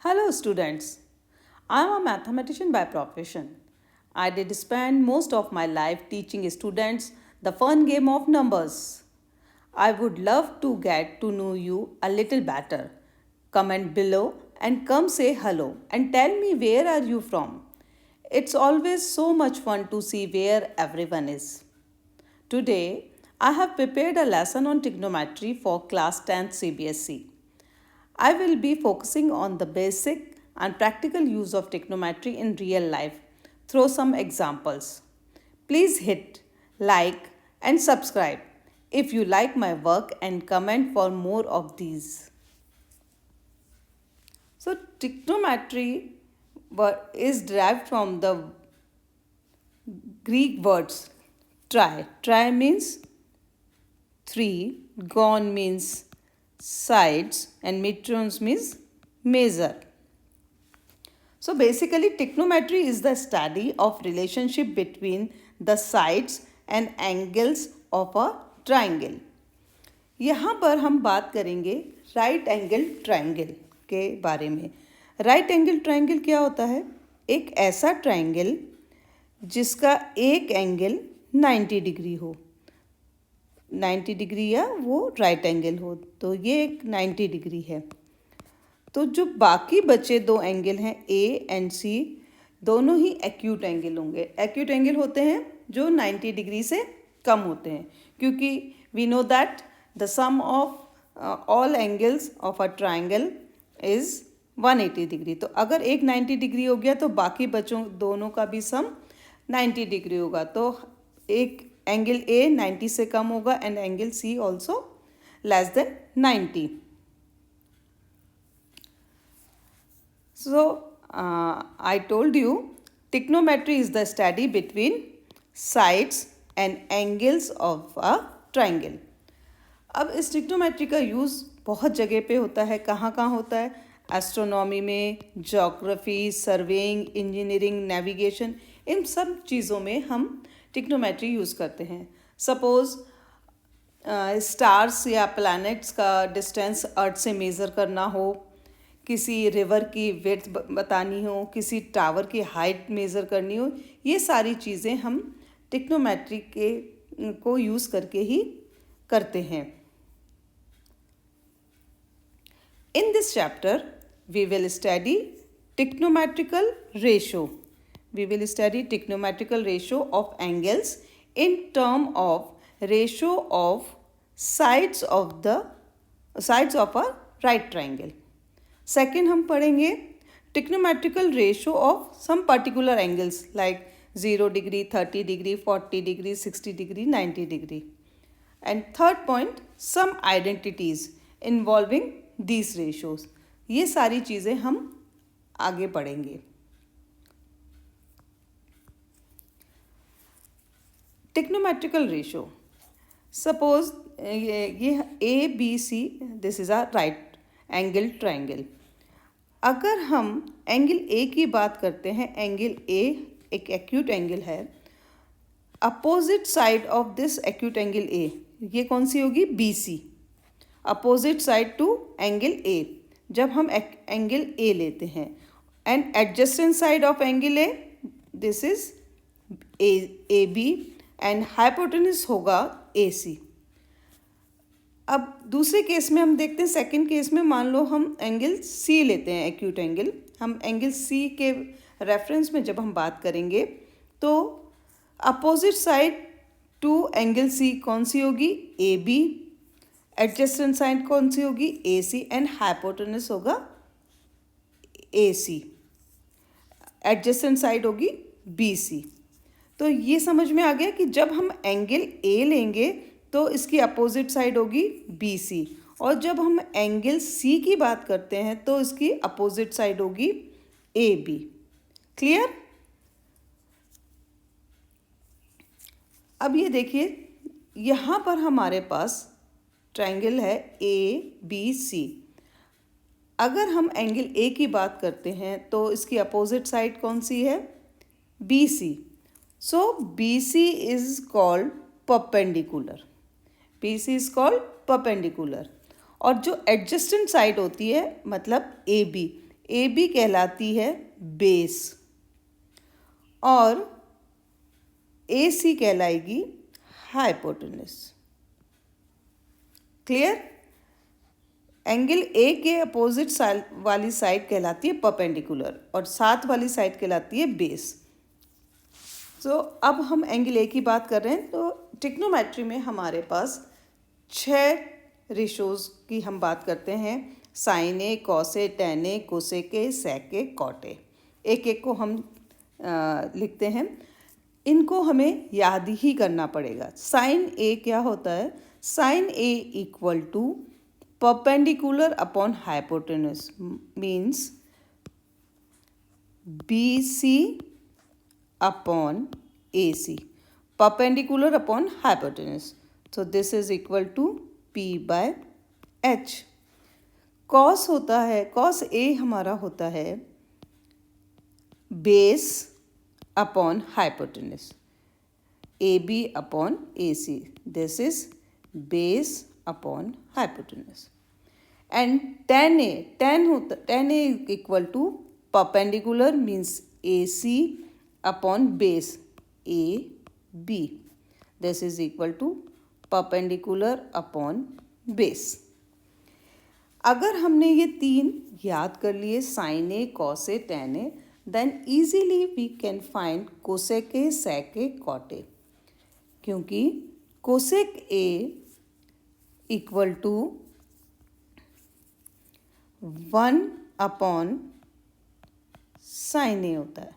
Hello, students. I am a mathematician by profession. I did spend most of my life teaching students the fun game of numbers. I would love to get to know you a little better. Comment below and come say hello and tell me where are you from. It's always so much fun to see where everyone is. Today, I have prepared a lesson on trigonometry for class 10th CBSE. I will be focusing on the basic and practical use of trigonometry in real life through some examples. Please hit like and subscribe if you like my work and comment for more of these. So trigonometry is derived from the Greek words tri. Tri means three, gon means sides, and metrons means measure. So basically trigonometry is the study of relationship between the sides and angles of a triangle. यहाँ पर हम बात करेंगे right angle triangle के बारे में. Right angle triangle क्या होता है? एक ऐसा ट्रायंगल जिसका एक एंगल 90 डिग्री हो. 90 डिग्री या वो राइट एंगल हो, तो ये एक 90 डिग्री है. तो जो बाकी बचे दो एंगल हैं ए एंड सी, दोनों ही एक्यूट एंगल होंगे. एक्यूट एंगल होते हैं जो 90 डिग्री से कम होते हैं, क्योंकि we know that the sum of all angles of a triangle is 180 degree. तो अगर एक 90 डिग्री हो गया तो बाकी बचों दोनों का भी सम 90 डिग्री होगा. तो एक एंगल ए 90 से कम होगा and angle C also less than 90. So, I told you trigonometry is the study between sides and angles of a triangle. अब इस trigonometry का यूज़ बहुत जगह पे होता है. कहाँ कहाँ होता है? एस्ट्रोनॉमी में, जोग्राफी, सर्वेइंग, इंजीनियरिंग, नेविगेशन, इन सब चीज़ों में हम trigonometry यूज़ करते हैं. सपोज़ स्टार्स या प्लैनेट्स का डिस्टेंस अर्थ से मेज़र करना हो, किसी रिवर की विड्थ बतानी हो, किसी टावर की हाइट मेज़र करनी हो, ये सारी चीज़ें हम ट्रिग्नोमेट्री को यूज़ करके ही करते हैं. In this chapter we will study trigonometrical ratio. We will study trigonometrical ratio of angles in term of ratio of sides of a right triangle. Second हम पढ़ेंगे trigonometrical ratio of some particular angles like 0 degree, 30 degree, 40 degree, 60 degree, 90 degree. And third point, some identities involving these ratios. ये सारी चीज़ें हम आगे पढ़ेंगे. Trigonometrical ratio. Suppose ये A B C, this is a right angle triangle. अगर हम angle ए की बात करते हैं, एंगल ए एक एक्यूट एंगल है. Opposite side of this acute angle A, ये कौन सी होगी? B C. Opposite side to angle A. जब हम एंगल ए लेते हैं and adjacent side of angle A, this is A B and hypotenuse होगा ए सी. अब दूसरे केस में हम देखते हैं, सेकंड केस में मान लो हम एंगल सी लेते हैं, एक्यूट एंगल. हम एंगल सी के रेफरेंस में जब हम बात करेंगे तो opposite side to angle C कौन सी होगी? A B. एडजेसेंट साइड कौन सी होगी? ए सी. एंड हाइपोटेन्यूज होगा ए सी. एडजेसेंट साइड होगी बी सी. तो ये समझ में आ गया कि जब हम एंगल ए लेंगे तो इसकी अपोजिट साइड होगी बी सी, और जब हम एंगल सी की बात करते हैं तो इसकी अपोजिट साइड होगी ए बी. क्लियर? अब ये देखिए, यहाँ पर हमारे पास ट्रायंगल है ए बी सी. अगर हम एंगल ए की बात करते हैं तो इसकी अपोजिट साइड कौन सी है? B C. So BC is called perpendicular. BC is called perpendicular. और जो adjacent side होती है मतलब AB, ए बी कहलाती है बेस और ए सी कहलाएगी हाइपोटेन्यूज। क्लियर? एंगल ए के अपोजिट वाली साइड कहलाती है परपेंडिकुलर और साथ वाली साइड कहलाती है बेस। सो अब हम एंगल ए की बात कर रहे हैं, तो ट्रिग्नोमेट्री में हमारे पास 6 रेशोज़ की हम बात करते हैं। Sine A, cos A, tan A, cosec A, sec A, cot A. एक एक को हम लिखते हैं। इनको हमें याद ही करना पड़ेगा। साइन ए क्या होता है? Sine A equal to perpendicular upon hypotenuse, means B C upon A C, perpendicular upon hypotenuse. So this is equal to P by H। Cos होता है, कॉस ए हमारा होता है base upon hypotenuse, A B upon A C. This is base upon hypotenuse. And tan A, tan A equal to perpendicular means A C upon base A B. This is equal to perpendicular upon base. अगर हमने ये 3 याद कर लिए, sine A, cos A, tan A, then easily we can find cosec A, sec A, cot A. क्योंकि cosec A equal to 1 upon sine A होता है।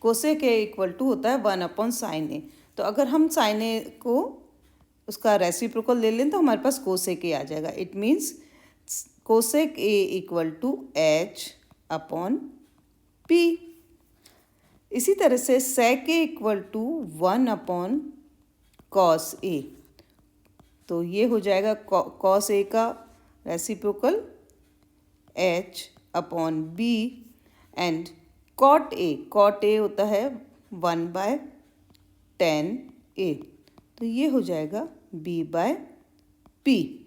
Cosec A equal to होता है 1 अपॉन साइन ए। तो अगर हम साइन ए को उसका रेसिप्रोकल ले लें तो हमारे पास कोसेक ए आ जाएगा। It means cosec A equal to H upon P. इसी तरह से sec A equal to 1 upon cos A. तो ये हो जाएगा कॉस ए का reciprocal H upon B. And cot A होता है 1 बाय 10 ए। तो ये हो जाएगा बी बाय पी।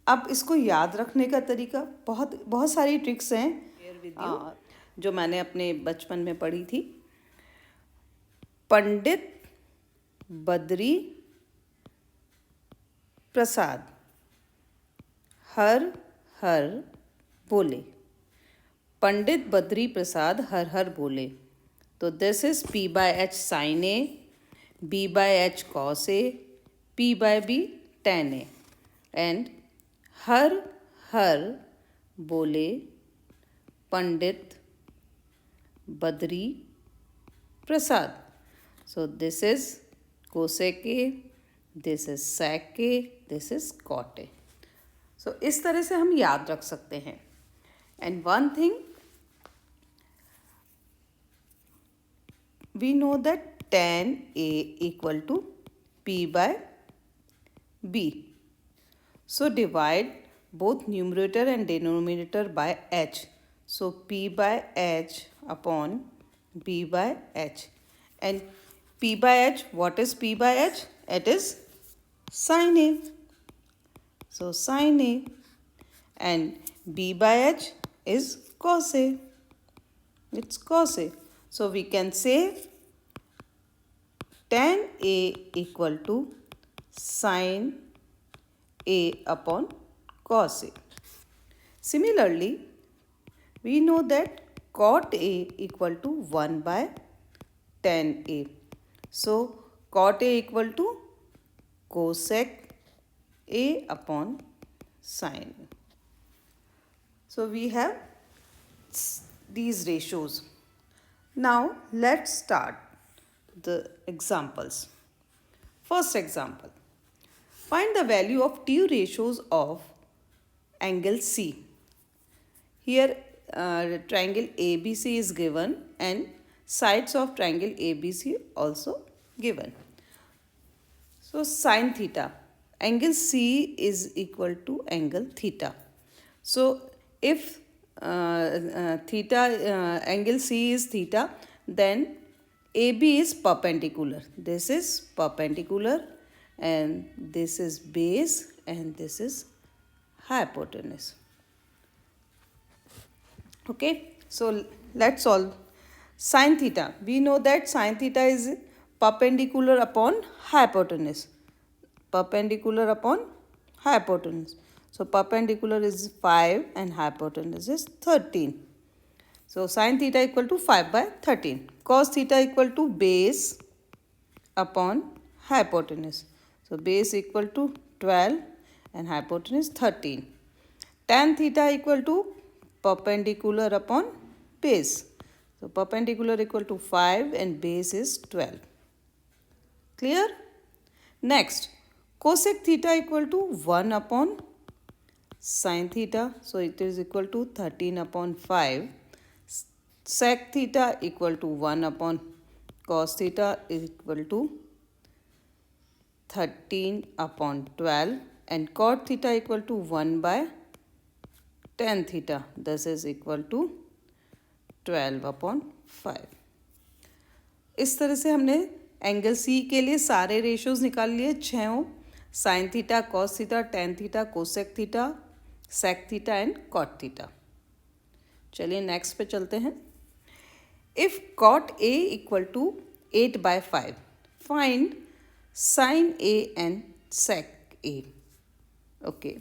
अब इसको याद रखने का तरीका, बहुत सारी ट्रिक्स हैं जो मैंने अपने बचपन में पढ़ी थी। पंडित बद्री प्रसाद हर हर बोले। पंडित बद्री प्रसाद हर हर बोले। तो this is p by h sine A, b by h cos A, p by b tan A. And हर हर बोले Pandit Badri Prasad. So this is cosec A, this is sec A, this is cot A. So इस तरह से हम याद रख सकते हैं। And one thing we know that tan A equal to P by B. So divide both numerator and denominator by H. So P by H upon B by H. And P by H, what is P by H? It is sin A. So sin A. And B by H is cos A. It's cos A. So we can say tan A equal to sin A upon cos A. Similarly, we know that cot A equal to 1 by tan A. So cot A equal to cosec A upon sin A. So we have these ratios. Now let's start the examples. First example, find the value of two ratios of angle C. Here triangle ABC is given and sides of triangle ABC also given. So sin theta, angle C is equal to angle theta. So if angle C is theta, then AB is perpendicular. This is perpendicular and this is base and this is hypotenuse. Okay, so let's solve. Sin theta, we know that sin theta is perpendicular upon hypotenuse. Perpendicular upon hypotenuse. So perpendicular is 5 and hypotenuse is 13. So sin theta equal to 5 by 13. Cos theta equal to base upon hypotenuse. So base equal to 12 and hypotenuse 13. Tan theta equal to perpendicular upon base. So perpendicular equal to 5 and base is 12. Clear? Next, cosec theta equal to 1 upon sin theta. So it is equal to 13 upon 5. Sec theta equal to 1 upon cos theta is equal to 13 upon 12. And cot theta equal to 1 by tan theta. This is equal to 12 upon 5. इस तरह से हमने angle C के लिए सारे ratios निकाल लिए 6 sine theta, cos theta, tan theta, cosec theta, sec theta and cot theta. चलिए नेक्स्ट पे चलते हैं. If cot A equal to 8 by 5, find sine A and sec A. Okay,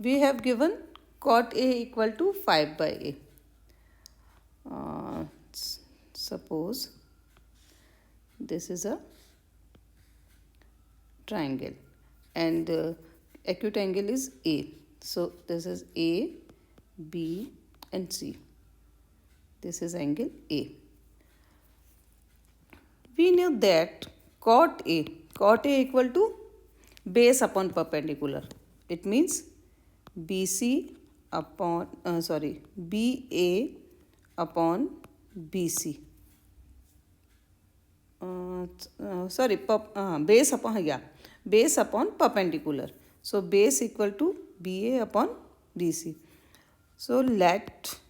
we have given cot A equal to 5 by A. Suppose this is a triangle and acute angle is A. So this is A, B and C. This is angle A. We know that cot A equal to base upon perpendicular. It means BC upon BA upon BC. Base upon perpendicular. So base equal to BA upon BC. So let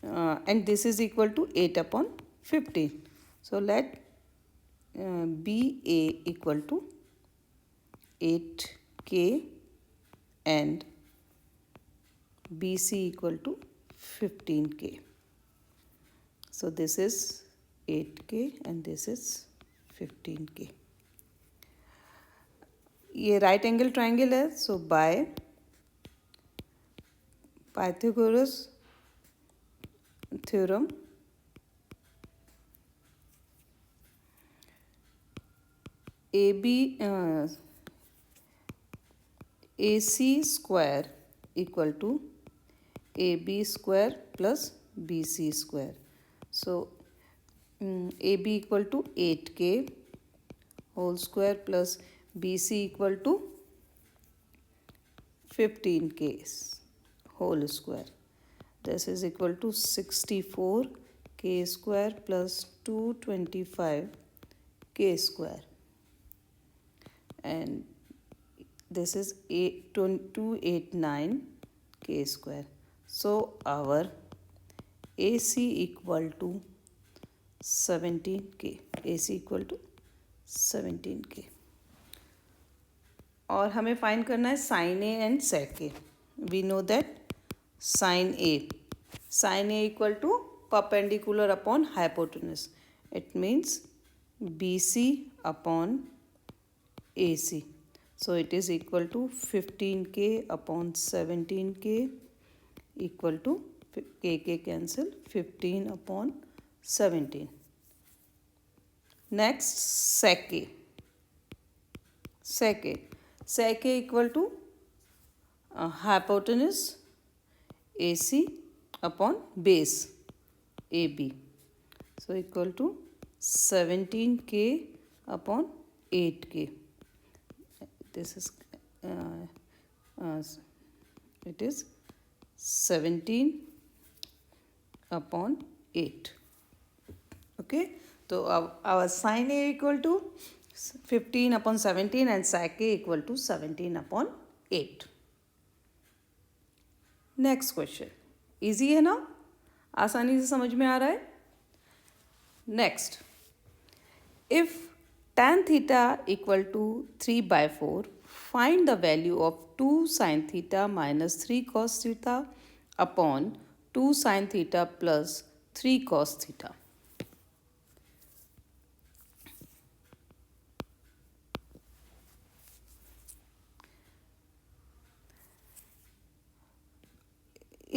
and this is equal to 8 upon 15. So let BA equal to 8K and BC equal to 15K. So this is 8K and this is 15K. ये right angle triangle है. So by Pythagoras theorem AC square equal to AB square plus BC square. So AB equal to 8K whole square plus BC equal to 15K whole square. This is equal to 64K square plus 225K square. And this is 289K square. So our AC equal to 17K. AC equal to 17K. और हमें find करना है sine A and sec A. We know that sine A equal to perpendicular upon hypotenuse. It means BC upon AC. So it is equal to 15K upon 17K equal to K cancel 15 upon 17. Next sec A. Sec A equal to hypotenuse AC upon base AB. So equal to 17K upon 8K. This is it is 17 upon 8. Okay, so our sin A equal to 15 upon 17 and sec A equal to 17 upon 8. Next question. Easy है ना, आसानी से समझ में आ रहा है. Next, if tan theta equal to 3/4, Find the value of 2 sin theta minus 3 cos theta upon 2 sin theta plus 3 cos theta.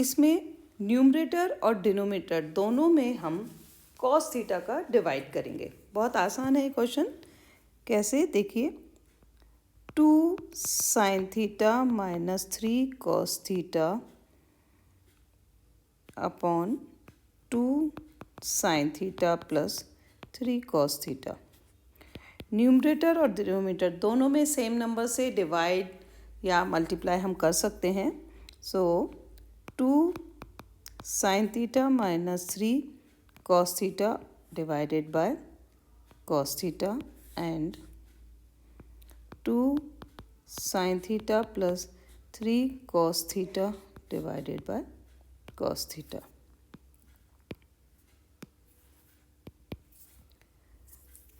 इसमें न्यूमरेटर और डिनोमिनेटर दोनों में हम cos थीटा का डिवाइड करेंगे. बहुत आसान है ये क्वेश्चन. कैसे देखिए, 2 sin theta minus 3 cos theta upon 2 sin theta plus 3 cos theta. Numerator और डिनोमिनेटर दोनों में सेम नंबर से डिवाइड या मल्टीप्लाई हम कर सकते हैं. सो 2 sin theta minus 3 cos theta divided by cos theta and 2 sin theta plus 3 cos theta divided by cos theta.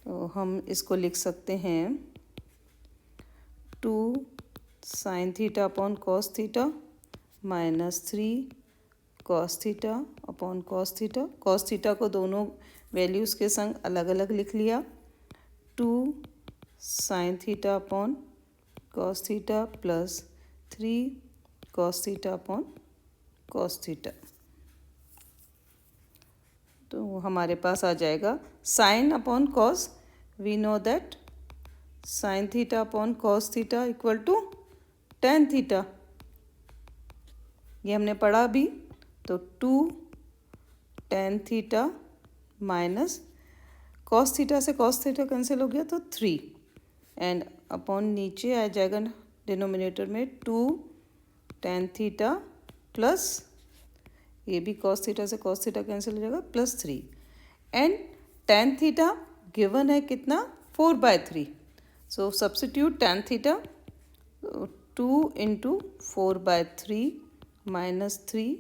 तो हम इसको लिख सकते हैं 2 sin theta upon cos theta minus 3 cos theta upon cos theta. cos theta को दोनों values के संग अलग अलग लिख लिया. 2 sin theta upon cos theta plus 3 cos theta upon cos theta. तो हमारे पास आ जाएगा sine upon cos. We know that sine theta upon cos theta equal to tan theta. ये हमने पढ़ा अभी. तो 2 tan theta minus cos theta से कॉस थीटा कैंसिल हो गया तो 3 एंड अपॉन नीचे आ जाएगा डिनोमिनेटर में 2 टेन थीटा प्लस ये भी कॉस थीटा से कॉस थीटा कैंसिल हो जाएगा plus 3 and tan theta given है कितना 4/3. So substitute tan theta 2 into 4/3 minus 3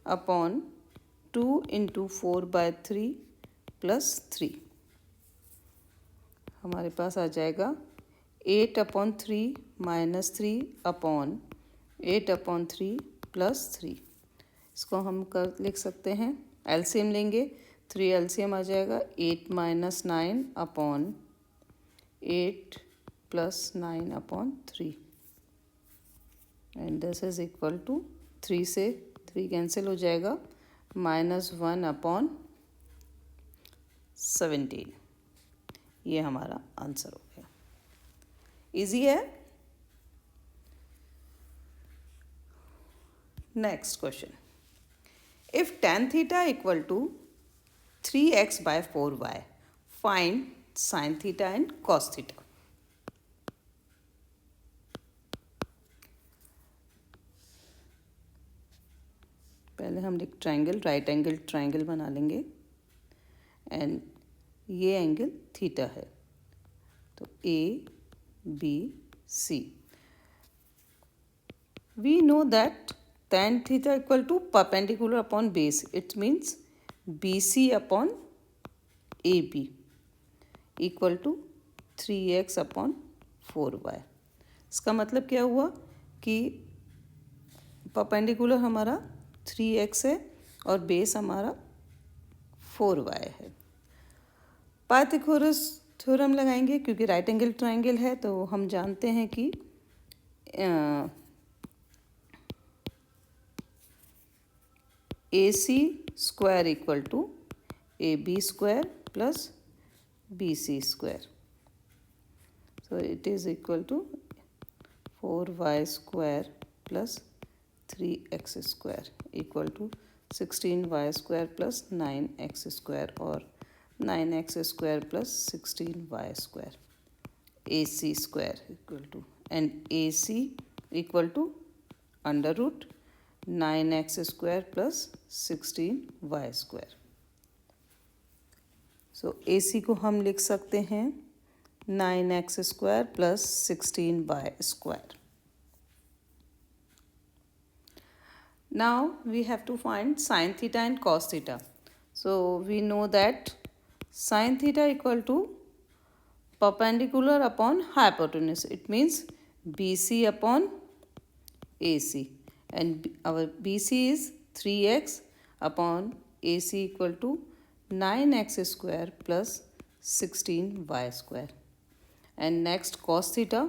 upon 2 into 4/3 plus 3. हमारे पास आ जाएगा 8/3 माइनस 3 अपॉन 8/3 प्लस 3. इसको हम लिख सकते हैं. एलसीएम लेंगे. 3 एलसीएम आ जाएगा 8 minus 9 upon 8 plus 9 upon 3 and this is equal to 3 से 3 कैंसिल हो जाएगा -1 अपॉन 17. ये हमारा आंसर हो गया. इजी है. Next question. If tan theta equal to 3x by 4y, find sin theta and cos theta. पहले हम एक ट्रायंगल राइट एंगल ट्रायंगल बना लेंगे एंड ये एंगल थीटा है. तो A B C. We know that tan theta equal to perpendicular upon base. It means BC upon AB equal to 3x upon 4y. इसका मतलब क्या हुआ कि perpendicular हमारा 3x है और बेस हमारा 4y है. पाइथागोरस थ्योरम लगाएंगे क्योंकि राइट एंगल ट्रायंगल है. तो हम जानते हैं कि AC square equal to AB square plus BC square. So it is equal to 4y square plus 3x square equal to 16y square plus 9x square or 9x square plus 16y square. AC square equal to and AC equal to under root 9x square plus 16y square. So AC को हम लिख सकते हैं 9x square plus 16y square. Now we have to find sin theta and cos theta. So we know that sin theta equal to perpendicular upon hypotenuse. It means BC upon AC, and our BC is 3x upon AC equal to 9x square plus 16y square. And next, cos theta.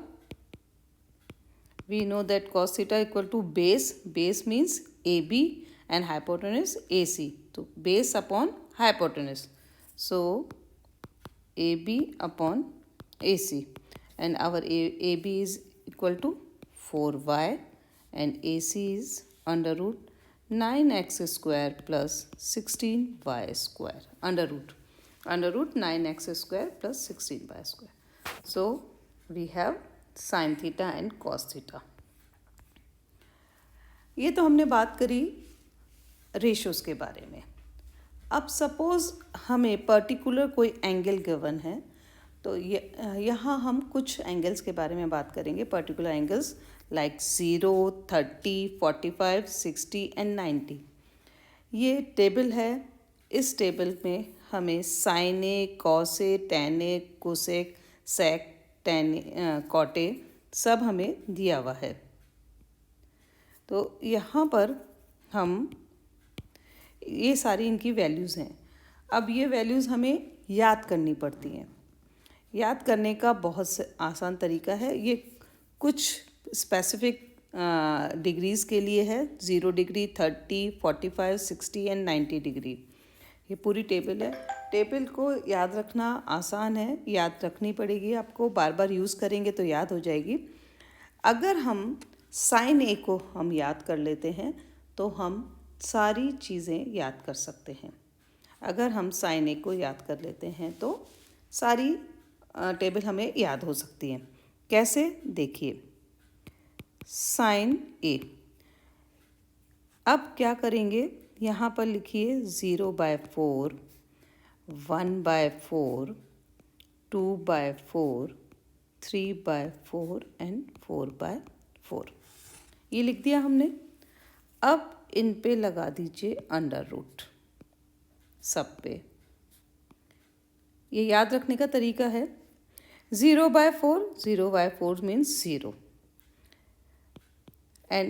We know that cos theta equal to base. Base means AB and hypotenuse AC. So base upon hypotenuse. So AB upon AC, and our AB is equal to 4y and AC is under root 9x square plus 16y square. Under root 9x square plus 16y square. So we have sin theta and cos theta. ये तो हमने बात करी ratios के बारे में. अब suppose हमें पर्टिकुलर कोई एंगल गिवन है, तो यहाँ हम कुछ एंगल्स के बारे में बात करेंगे. Particular angles like 0, 30, 45, 60 and 90. ये टेबल है. इस टेबल में हमें sine A, cos A, tan A, cosec, sec, tan, cot A सब हमें दिया हुआ है. तो यहाँ पर हम ये सारी इनकी वैल्यूज़ हैं. अब ये वैल्यूज़ हमें याद करनी पड़ती हैं. याद करने का बहुत आसान तरीका है. ये कुछ स्पेसिफिक डिग्रीज़ के लिए है. 0 डिग्री, 30, 45, 60 एंड 90 डिग्री. ये पूरी टेबल है. टेबल को याद रखना आसान है. याद रखनी पड़ेगी आपको. बार बार यूज़ करेंगे तो याद हो जाएगी. अगर हम साइन ए को हम याद कर लेते हैं तो हम सारी चीज़ें याद कर सकते हैं. अगर हम साइन ए को याद कर लेते हैं तो सारी टेबल हमें याद हो सकती हैं. कैसे, देखिए. साइन ए. अब क्या करेंगे, यहाँ पर लिखिए 0/4, 1/4, 2/4, 3/4 एंड 4/4. ये लिख दिया हमने. अब इन पे लगा दीजिए अंडर रूट सब पे. ये याद रखने का तरीका है. 0/4 means 0 and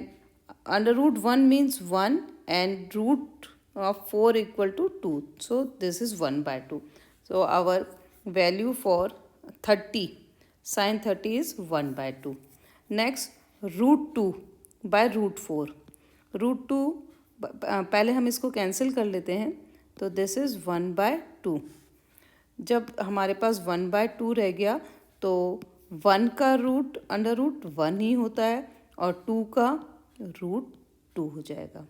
under root 1 means 1 and root of 4 equal to 2. So this is 1/2. So our value for 30, sin 30 is 1/2. Next, root 2 by root 4. Root 2 पहले हम इसको कैंसिल कर लेते हैं. तो दिस इज़ 1/2. जब हमारे पास 1/2 रह गया तो 1 का रूट अंडर रूट 1 ही होता है और 2 का रूट 2 हो जाएगा.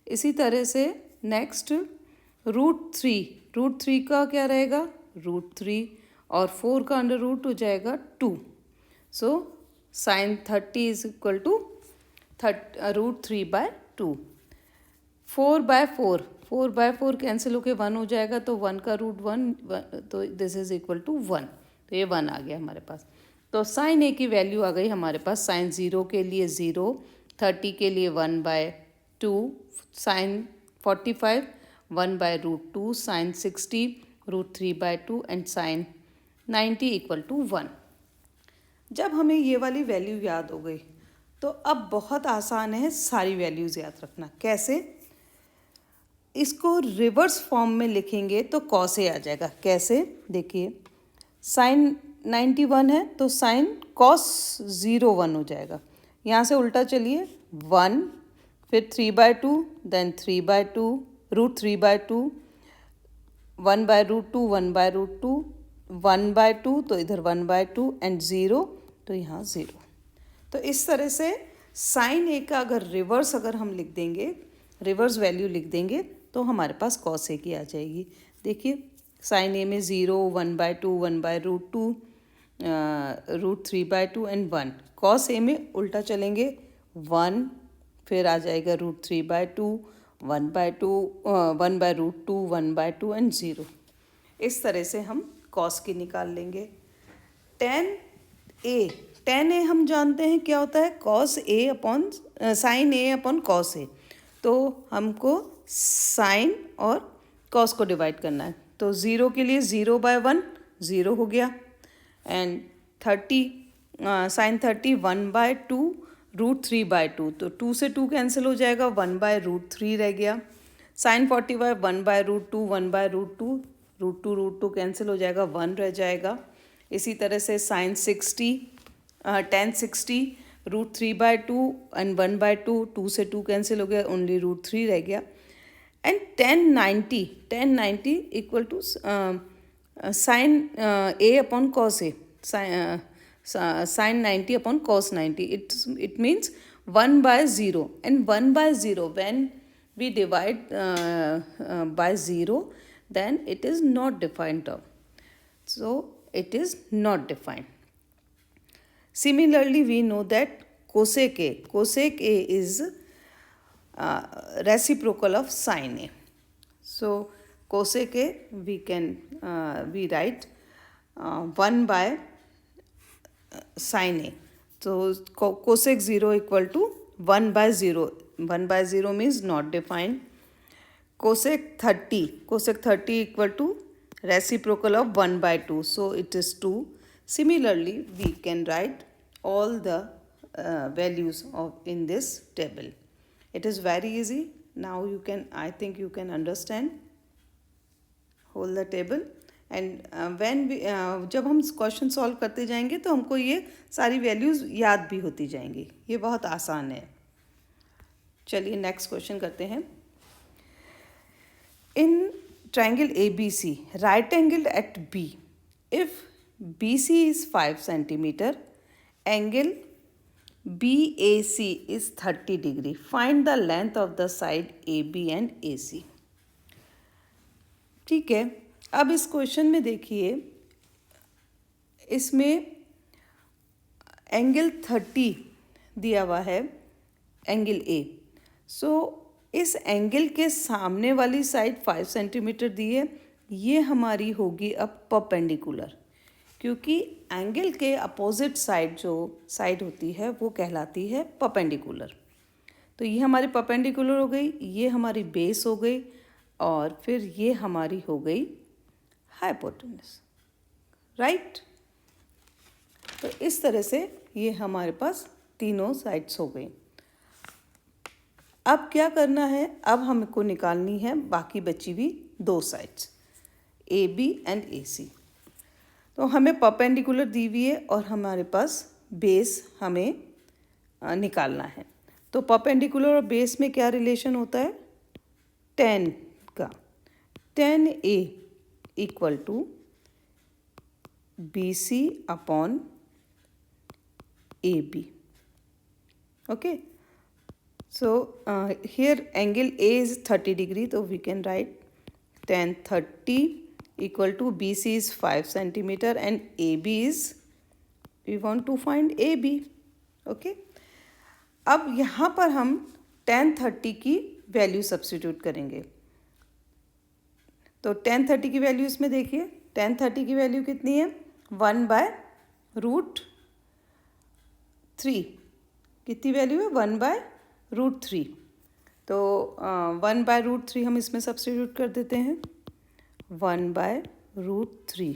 इसी तरह से नेक्स्ट रूट 3 का क्या रहेगा, रूट 3 और 4 का अंडर रूट हो जाएगा 2. So sine 30 is equal to root 3/2. 4/4 cancel होके 1 हो जाएगा तो 1 का रूट 1, तो दिस इज इक्वल टू 1. तो ये 1 आ गया हमारे पास. तो साइन ए की वैल्यू आ गई हमारे पास. साइन 0 के लिए 0, 30 के लिए 1/2, sine 45 1/√2, sine 60 √3/2 and sine 90 equal to 1. जब हमें ये वाली वैल्यू याद हो गई तो अब बहुत आसान है सारी वैल्यूज़ याद रखना. कैसे, इसको रिवर्स फॉर्म में लिखेंगे तो कॉस ए आ जाएगा. कैसे, देखिए. साइन 91 है तो साइन कॉस 01 हो जाएगा. यहाँ से उल्टा चलिए. 1, फिर 3/2, देन 3/2, रूट 3/2, 1/√2, 1/√2, 1/2 तो इधर 1/2 एंड 0 तो यहाँ 0. तो इस तरह से साइन ए का अगर हम लिख देंगे, रिवर्स वैल्यू लिख देंगे तो हमारे पास कॉस ए की आ जाएगी. देखिए, साइन ए में 0, 1/2, 1/√2, रूट 3/2 एंड 1. कॉस ए में उल्टा चलेंगे. 1, फिर आ जाएगा रूट 3/2, 1/2, 1/√2, 1/2 एंड 0. इस तरह से हम कॉस की निकाल लेंगे. टेन ए हम जानते हैं क्या होता है, cos A upon sine A upon cos A. तो हमको साइन और कॉस को डिवाइड करना है. तो 0 के लिए 0/1 0 हो गया. एंड 30 साइन 30 1/2 √3/2, तो 2 से 2 कैंसिल हो जाएगा, 1/√3 रह गया। साइन 45 1/√2 1/√2, √2 कैंसिल हो जाएगा, 1 रह जाएगा। इसी तरह से साइन 60 tan 60 √3/2 एंड 1/2, 2 से 2 कैंसिल हो गया, ओनली √3 रह गया। And tan 90 equal to sine a upon cos A, sine 90 upon cos 90, it means 1/0, and 1/0 when we divide by 0, then it is not defined term, so it is not defined. Similarly, we know that cosec A is reciprocal of sin A. So cosec A we write 1 by sin A. So cosec 0 equal to 1/0. 1/0 means not defined. Cosec 30 equal to reciprocal of 1/2. So it is 2. Similarly, we can write all the values in this table. It is very easy. Now I think you can understand. Hold the table. And जब हम question solve करते जाएंगे तो हमको ये सारी values याद भी होती जाएंगी, ये बहुत आसान है। चलिए नेक्स्ट क्वेश्चन करते हैं। In triangle ABC, right angle at B, if BC is 5 centimetre, angle BAC is 30 degree, find the length of the side AB and AC। ठीक है, अब इस क्वेश्चन में देखिए, इसमें एंगल 30 दिया हुआ है, एंगल A। सो इस एंगल के सामने वाली साइड 5 सेंटीमीटर दी है, ये हमारी होगी अब परपेंडिकुलर, क्योंकि एंगल के अपोजिट साइड जो साइड होती है वो कहलाती है परपेंडिकुलर। तो ये हमारी परपेंडिकुलर हो गई, ये हमारी बेस हो गई, और फिर ये हमारी हो गई हाइपोटेन्यूस, राइट। तो इस तरह से ये हमारे पास तीनों साइड्स हो गई। अब क्या करना है, अब हमको निकालनी है बाकी बची हुई 2 साइड्स, AB एंड AC। तो हमें परपेंडिकुलर दी हुई है और हमारे पास बेस हमें निकालना है। तो परपेंडिकुलर और बेस में क्या रिलेशन होता है, tan का, tan A equal to BC upon AB। Okay, so here angle A is 30 degree, so we can write tan 30 equal to BC is 5 centimeter and AB is, we want to find AB. okay, अब यहाँ पर हम tan 30 की value substitute करेंगे। तो tan 30 की value इसमें देखिए, tan 30 की वैल्यू कितनी है, 1/√3। कितनी वैल्यू है, 1/√3। तो 1/√3 हम इसमें सब्स्टिट्यूट कर देते हैं, 1/√3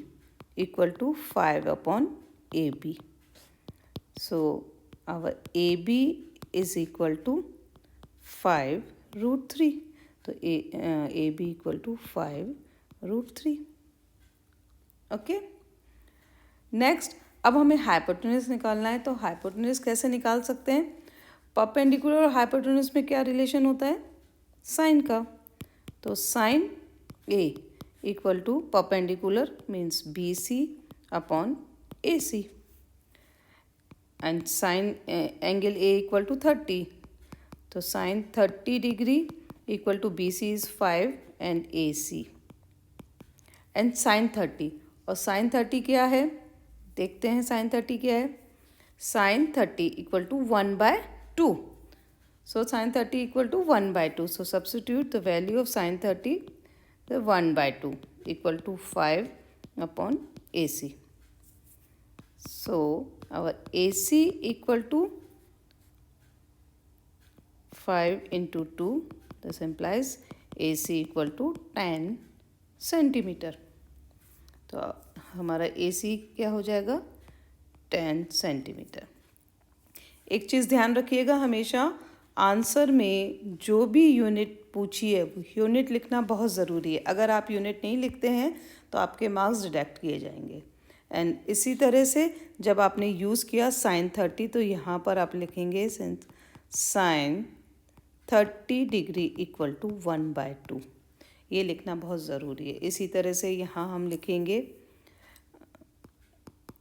equal to 5 upon AB। So our AB is equal to 5√3। तो AB equal to 5√3। Okay, next अब हमें हाइपोटेन्यूस निकालना है। तो हाइपोटेन्यूस कैसे निकाल सकते हैं, परपेंडिकुलर और हाइपोटेन्यूस में क्या रिलेशन होता है, साइन का। तो sine A equal to perpendicular means BC upon AC, and sine angle A equal to 30। तो sine 30 degree equal to BC is 5 and AC, and sine 30, और साइन 30 क्या है, देखते हैं साइन 30 क्या है। Sine 30 equal to 1/2। So sine 30 equal to 1/2। So substitute the value of sine 30, the 1/2 equal to 5 upon AC। So our AC equal to 5 into 2, this implies AC equal to 10 centimetre. तो हमारा AC क्या हो जाएगा 10 centimetre. एक चीज़ ध्यान रखिएगा, हमेशा answer में जो भी यूनिट पूछी है यूनिट लिखना बहुत ज़रूरी है। अगर आप यूनिट नहीं लिखते हैं तो आपके मार्क्स डिडक्ट किए जाएंगे। एंड इसी तरह से जब आपने यूज़ किया sin 30 तो यहाँ पर आप लिखेंगे sin 30 डिग्री इक्वल टू 1/2। ये लिखना बहुत ज़रूरी है। इसी तरह से यहाँ हम लिखेंगे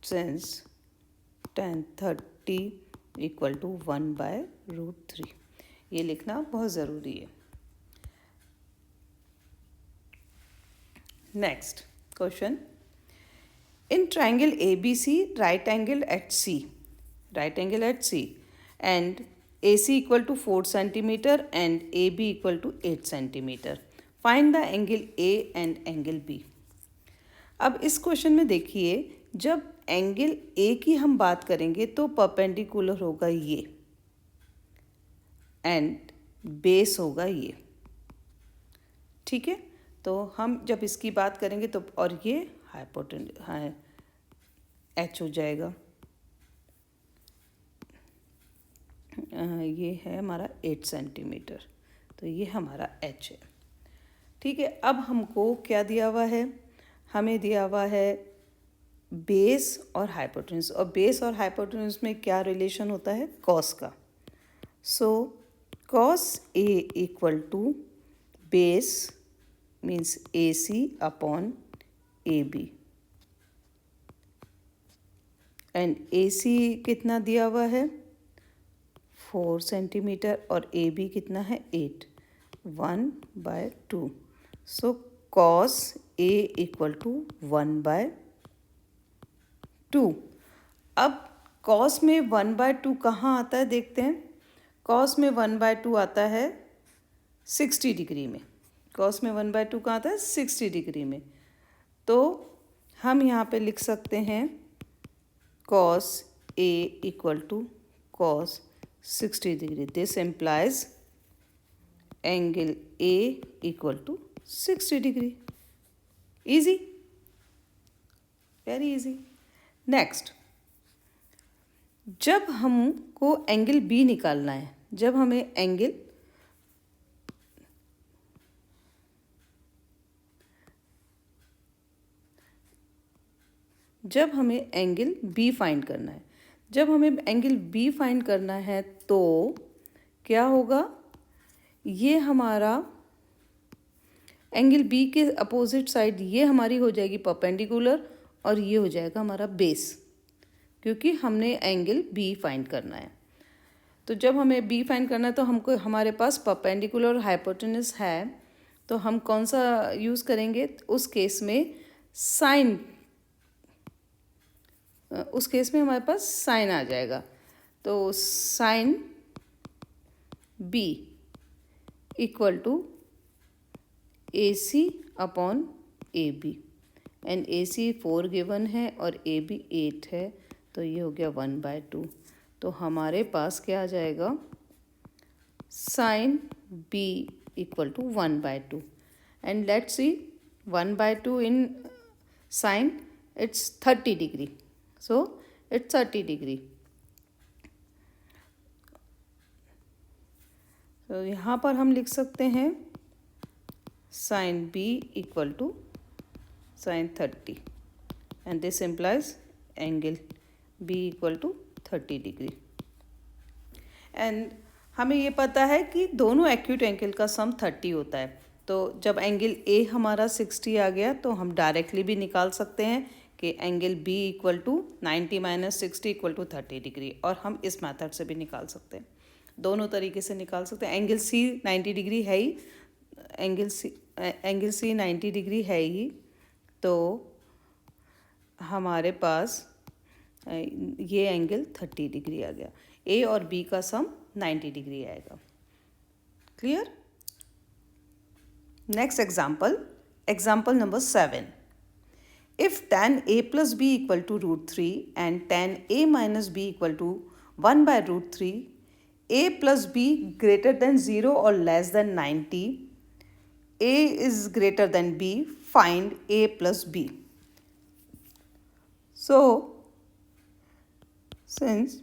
since tan 30 इक्वल टू 1/√3। ये लिखना बहुत ज़रूरी है। Next question, in triangle ABC right angle at C and AC equal to 4 centimetre and AB equal to 8 centimetre, find the angle A and angle B। अब इस क्वेश्चन में देखिए, जब एंगल A की हम बात करेंगे तो परपेंडिकुलर होगा ये एंड बेस होगा ये, ठीक है। तो हम जब इसकी बात करेंगे तो और ये H हो जाएगा, ये है हमारा 8 सेंटीमीटर, तो ये हमारा H है, ठीक है। अब हमको क्या दिया हुआ है, हमें दिया हुआ है बेस और हाइपोटेन्यूज, और बेस और हाइपोटेन्यूज में क्या रिलेशन होता है, कॉस का। So cos A equal to base means AC upon AB, and AC कितना दिया हुआ है 4 सेंटीमीटर और AB कितना है 8, 1/2। सो cos A इक्वल टू 1/2। अब cos में 1/2 कहाँ आता है देखते हैं। cos में 1/2 आता है 60 डिग्री में। cos में 1/2 कहाँ आता है 60 डिग्री में। तो हम यहाँ पे लिख सकते हैं cos A equal to cos 60 degree. This implies angle A equal to 60 degree. Easy, very easy. Next, जब हमको एंगल B निकालना है, जब हमें एंगल B फाइंड करना है, जब हमें एंगल B फाइंड करना है तो क्या होगा, ये हमारा एंगल B के अपोजिट साइड ये हमारी हो जाएगी परपेंडिकुलर और ये हो जाएगा हमारा बेस, क्योंकि हमने एंगल B फाइंड करना है। तो जब हमें B फाइंड करना है तो हमको हमारे पास परपेंडिकुलर और हाइपोटेन्यूज है, तो हम कौन सा यूज़ करेंगे, उस केस में हमारे पास साइन आ जाएगा। तो sine B equal to AC upon AB, and AC 4 given है और AB 8 है, तो ये हो गया 1/2। तो हमारे पास क्या आ जाएगा, sine B equal to 1/2, and let's see 1/2 in sine it's 30 degree, so it's 30 degree. तो यहाँ पर हम लिख सकते हैं sine B equal to sin 30, and this implies angle B equal to 30 degree. And हमें ये पता है कि दोनों एक्यूट एंगल का सम 30 होता है। तो जब एंगल A हमारा 60 आ गया तो हम डायरेक्टली भी निकाल सकते हैं कि angle B equal to 90 minus 60 equal to 30 degree, और हम इस मेथड से भी निकाल सकते हैं, दोनों तरीके से निकाल सकते हैं। एंगल C 90 डिग्री है ही, एंगल C 90 डिग्री है ही, तो हमारे पास ये एंगल 30 डिग्री आ गया। A और B का सम 90 डिग्री आएगा। Clear? Next example number 7। If tan A plus B equal to √3 and tan A minus B equal to 1/√3, A plus B greater than 0 or less than 90, A is greater than B, find A plus B। So since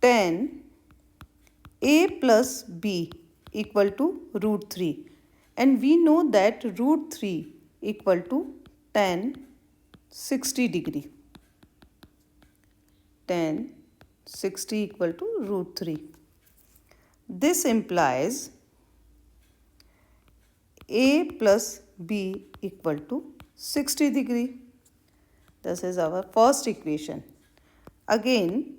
tan a plus b equal to root 3 and we know that root 3 equal to tan 60 degree. Tan 60 equal to root 3. This implies a plus b equal to 60 degree. This is our first equation. Again,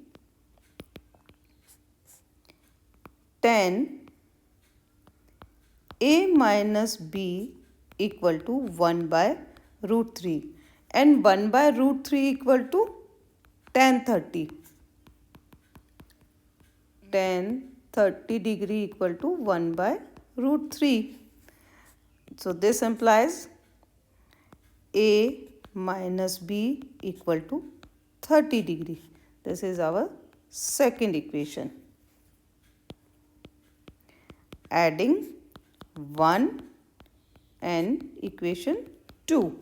tan a minus b equal to 1 by root 3 and 1 by root 3 equal to tan 30. Tan 30 degree equal to 1 by root 3. So this implies a minus b equal to 30 degree. This is our second equation. Adding 1 and equation 2,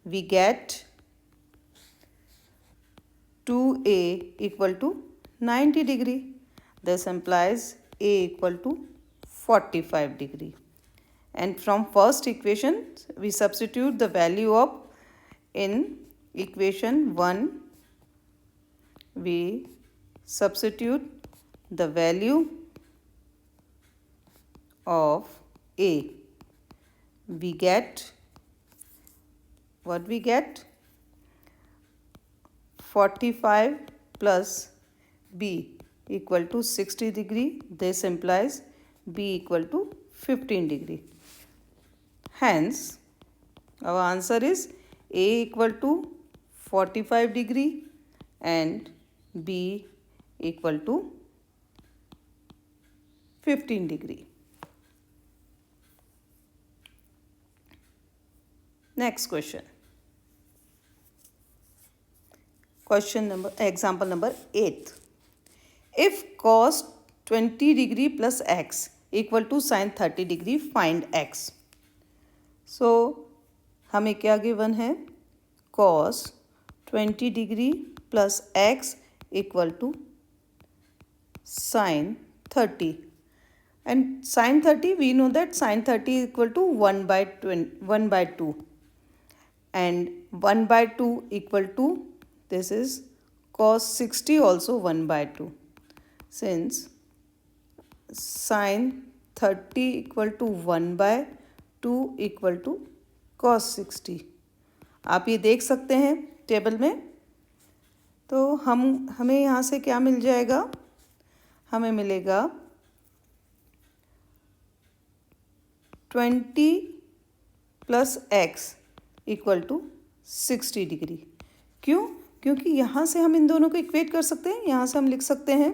we get 2a equal to 90 degree. This implies a equal to 45 degree. And from first equation, we substitute the value of in equation 1. We substitute the value of a. We get what we get? 45 plus b equal to 60 degree. This implies b equal to 15 degree. Hence, our answer is a equal to 45 degree and b equal to 15 degree. Next question. Example number 8. If cos 20 degree plus x equal to sin 30 degree, find x. So हमें क्या given है? cos 20 degree plus x equal to sin 30. And sin 30, we know that sin 30 equal to 1 by 2. And 1 by 2 equal to, this is cos 60 also 1 by 2. Since sin 30 equal to 1 by 2 equal to cos 60. आप ये देख सकते हैं table में. तो हमें यहाँ से क्या मिल जाएगा? हमें मिलेगा 20 plus x equal to 60 degree. क्यों? क्योंकि यहाँ से हम इन दोनों को इक्वेट कर सकते हैं. यहाँ से हम लिख सकते हैं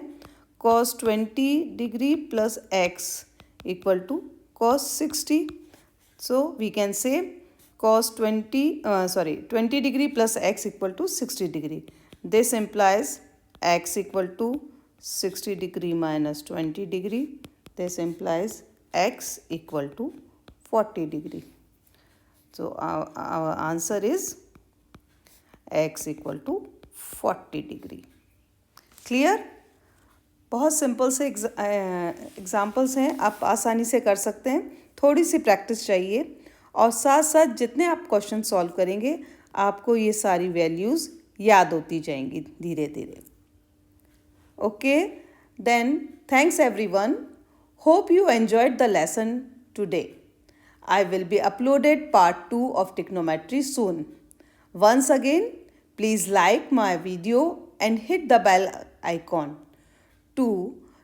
cos 20 degree plus x equal to cos 60. So we can say cos 20 degree plus x equal to 60 degree. This implies x equal to 60 degree minus 20 degree. This implies x equal to 40 degree. So our answer is x equal to 40 degree. Clear? बहुत simple से examples हैं, आप आसानी से कर सकते हैं. थोड़ी सी प्रैक्टिस चाहिए और साथ साथ जितने आप क्वेश्चन सॉल्व करेंगे आपको ये सारी वैल्यूज़ याद होती जाएंगी धीरे धीरे. Okay, then thanks everyone. Hope you enjoyed the lesson today. I will be uploaded part 2 of trigonometry soon. Once again, please like my video and hit the bell icon to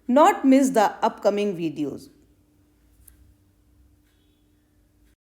not miss the upcoming videos.